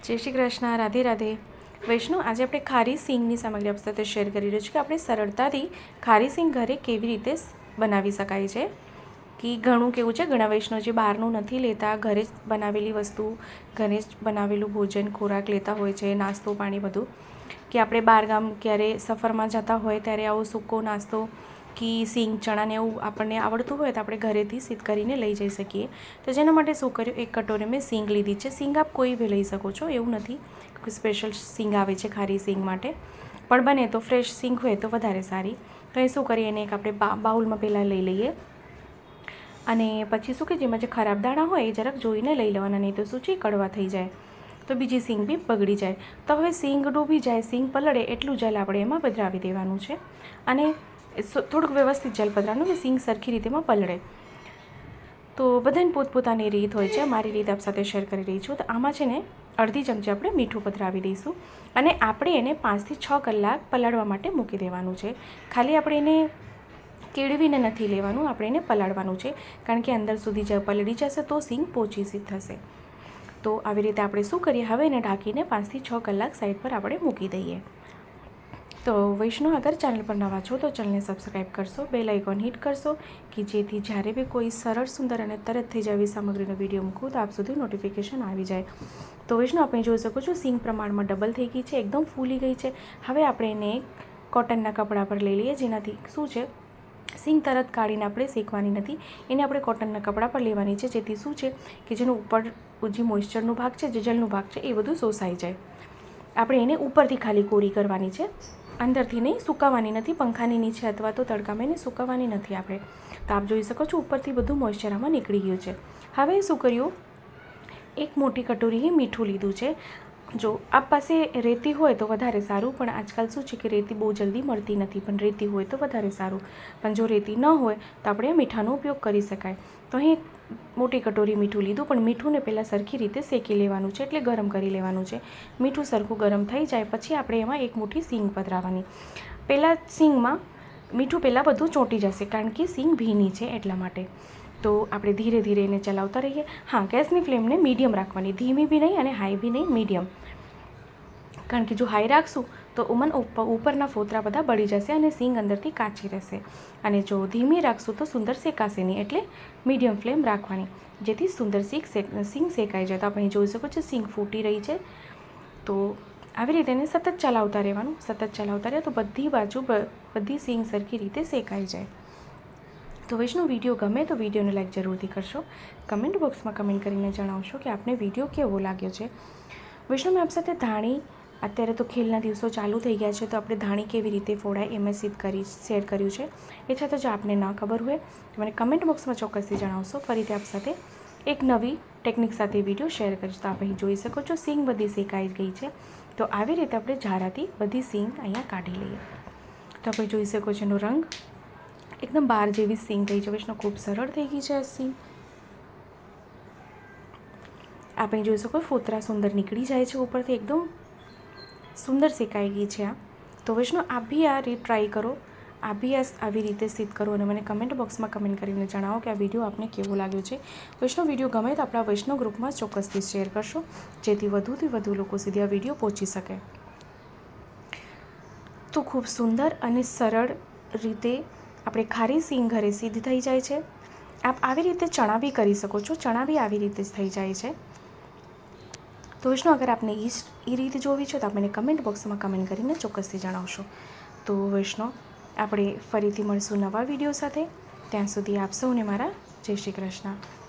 જય શ્રી કૃષ્ણ, રાધે રાધે. વૈષ્ણવ, આજે આપણે ખારી સિંગની સામગ્રી આપ સાથે શેર કરી રહ્યો છું કે આપણે સરળતાથી ખારી સિંગ ઘરે કેવી રીતે બનાવી શકાય છે. કે ઘણું કેવું છે, ઘણા વૈષ્ણવ જે બહારનું નથી લેતા, ઘરે જ બનાવેલી વસ્તુ, ઘરે જ બનાવેલું ભોજન ખોરાક લેતા હોય છે, નાસ્તો પાણી બધું. કે આપણે બહારગામ ક્યારે સફરમાં જતા હોય ત્યારે આવો સૂકો નાસ્તો કે સિંગ ચણાને એવું આપણને આવડતું હોય તો આપણે ઘરેથી સિદ્ધ કરીને લઈ જઈ શકીએ. તો જેના માટે શું કર્યું, એક કટોરી મેં સિંગ લીધી છે. સિંગ આપ કોઈ બી લઈ શકો છો, એવું નથી કોઈ સ્પેશિયલ સિંગ આવે છે ખારી સિંગ માટે, પણ બને તો ફ્રેશ સિંગ હોય તો વધારે સારી. તો એ શું કરીએ, એને એક આપણે બાઉલમાં પહેલાં લઈ લઈએ અને પછી શું કે જેમાં જે ખરાબ દાણા હોય એ જરાક જોઈને લઈ લેવાના, નહીં તો શું છે કડવા થઈ જાય તો બીજી સિંગ બી બગડી જાય. તો હવે સિંગ ડૂબી જાય, સિંગ પલળે એટલું જલ આપણે એમાં પધરાવી દેવાનું છે અને થોડુંક વ્યવસ્થિત જલ પધરાવવાનું કે સિંગ સરખી રીતે એમાં પલળે. તો બધાને પોતપોતાની રીત હોય છે, મારી રીત આપ સાથે શેર કરી રહી છું. તો આમાં છે ને અડધી ચમચી આપણે મીઠું પધરાવી દઈશું અને આપણે એને 5 થી 6 કલાક પલાળવા માટે મૂકી દેવાનું છે. ખાલી આપણે એને કેળવીને નથી લેવાનું, આપણે એને પલાળવાનું છે, કારણ કે અંદર સુધી જ પલળી જશે તો સિંગ પોચી થશે. તો આવી રીતે આપણે શું કરીએ, હવે એને ઢાંકીને 5 થી 6 કલાક સાઈડ પર આપણે મૂકી દઈએ. તો વૈષ્ણવ, અગર ચેનલ પર નવા છો તો ચેનલને સબસ્ક્રાઈબ કરશો, બેલ આઇકોન હિટ કરશો કે જેથી જ્યારે બી કોઈ સરળ, સુંદર અને તરત થઈ જાય એવી સામગ્રીનો વિડીયો મૂકું તો આપ સુધી નોટિફિકેશન આવી જાય. તો વૈષ્ણવ, આપણે જોઈ શકો છો સિંગ પ્રમાણમાં ડબલ થઈ ગઈ છે, એકદમ ફૂલી ગઈ છે. હવે આપણે એને કોટનના કપડા પર લઈ લઈએ, જેનાથી શું છે સિંગ તરત કાઢીને આપણે શેકવાની નથી, એને આપણે કોટનના કપડા પર લેવાની છે, જેથી શું છે કે જેનું ઉપર જે મોઇશ્ચરનો ભાગ છે, જે જલનો ભાગ છે એ બધું શોષાઈ જાય. આપણે એને ઉપરથી ખાલી કોરી કરવાની છે, અંદરથી નહીં, સુકાવવાની નથી, પંખાની નીચે અથવા તો તડકામાં એને સુકાવવાની નથી આપણે. તો આપ જોઈ શકો છો ઉપરથી બધું મોઇશ્ચર આમાં નીકળી ગયું છે. હવે શું કર્યું, એક મોટી કટોરી મીઠું લીધું છે. જો આપ પાસે રેતી હોય તો વધારે સારું, પણ આજકાલ શું છે કે રેતી બહુ જલ્દી મળતી નથી, પણ રેતી હોય તો વધારે સારું. પણ જો રેતી ન હોય તો આપણે મીઠાનો ઉપયોગ કરી શકાય. તો અહીં મોટી કટોરી મીઠું લીધું, પણ મીઠુંને પહેલાં સરખી રીતે શેકી લેવાનું છે, એટલે ગરમ કરી લેવાનું છે. મીઠું સરખું ગરમ થઈ જાય પછી આપણે એમાં એક મુઠ્ઠી સિંગ પધરાવવાની. પહેલાં સિંગમાં મીઠું પહેલાં બધું ચોંટી જશે, કારણ કે સિંગ ભીની છે એટલા માટે. તો આપણે ધીરે ધીરે એને ચલાવતા રહીએ. હા, ગેસની ફ્લેમને મીડિયમ રાખવાની, ધીમી બી નહીં અને હાઈ બી નહીં, મીડિયમ. કારણ કે જો હાઈ રાખશું તો ઉપરના ફોતરા બધા બળી જશે અને સિંગ અંદરથી કાચી રહેશે, અને જો ધીમી રાખશું તો સુંદર શેકાશે નહીં, એટલે મીડિયમ ફ્લેમ રાખવાની, જેથી સુંદર સિંગ શેકાઈ જાય. તો આપણે જોઈ શકો છો સિંગ ફૂટી રહી છે. તો આવી રીતે એને સતત ચલાવતા રહેવાનું, સતત ચલાવતા રહે તો બધી બાજુ બધી સિંગ સરખી રીતે શેકાઈ જાય. તો વૈષ્ણવ, વિડીયો ગમે તો વિડીયોને લાઈક જરૂરથી કરશો. કમેન્ટ બોક્સમાં કમેન્ટ કરીને જણાવશો કે આપને વિડીયો કેવો લાગ્યો છે. વૈષ્ણવ, મેં આપ સાથે ધાણી, અત્યારે તો ખેલના દિવસો ચાલુ થઈ ગયા છે, તો આપણે ધાણી કેવી રીતે ફોડાય એ મેં શેર કર્યું છે. એ છતાં જો આપને ન ખબર હોય તો મને કમેન્ટ બોક્સમાં ચોક્કસથી જણાવશો. ફરીથી આપ સાથે એક નવી ટેકનિક સાથે વિડીયો શેર કરીશ. તો આપણે જોઈ શકો છો સિંગ બધી શેકાઈ ગઈ છે. તો આવી રીતે આપણે ઝારાથી બધી સિંગ અહીંયા કાઢી લઈએ. તો આપણે જોઈ શકો છો એનો રંગ એકદમ બહાર જેવી સિંગ થઈ છે. વૈષ્ણવ, ખૂબ સરળ થઈ ગઈ છે આ સિંગ. આપણે જોઈ શકો ફોતરા સુંદર નીકળી જાય છે ઉપરથી, એકદમ સુંદર શેકાઈ ગઈ છે આ. તો વૈષ્ણવ, આપ બી આ રીત ટ્રાય કરો, આપ બી આવી રીતે સિદ્ધ કરો અને મને કમેન્ટ બોક્સમાં કમેન્ટ કરીને જણાવો કે આ વિડીયો આપને કેવો લાગ્યો છે. વૈષ્ણવ, વિડીયો ગમે તો આપણા વૈષ્ણવ ગ્રુપમાં ચોક્કસથી શેર કરશો, જેથી વધુથી વધુ લોકો સુધી આ વિડીયો પહોંચી શકે. તો ખૂબ સુંદર અને સરળ રીતે આપણે ખારી સિંગ ઘરે સિદ્ધ થઈ જાય છે. આપ આવી રીતે ચણા બી કરી શકો છો, ચણા બી આવી રીતે જ થઈ જાય છે. તો વૈષ્ણવ, અગર આપને એ રીતે જોવી છે તો આપ મને કમેન્ટ બોક્સમાં કમેન્ટ કરીને ચોક્કસથી જણાવશો. તો વૈષ્ણવ, આપણે ફરીથી મળશું નવા વિડીયો સાથે. ત્યાં સુધી આપ સૌને મારા જય શ્રી કૃષ્ણ.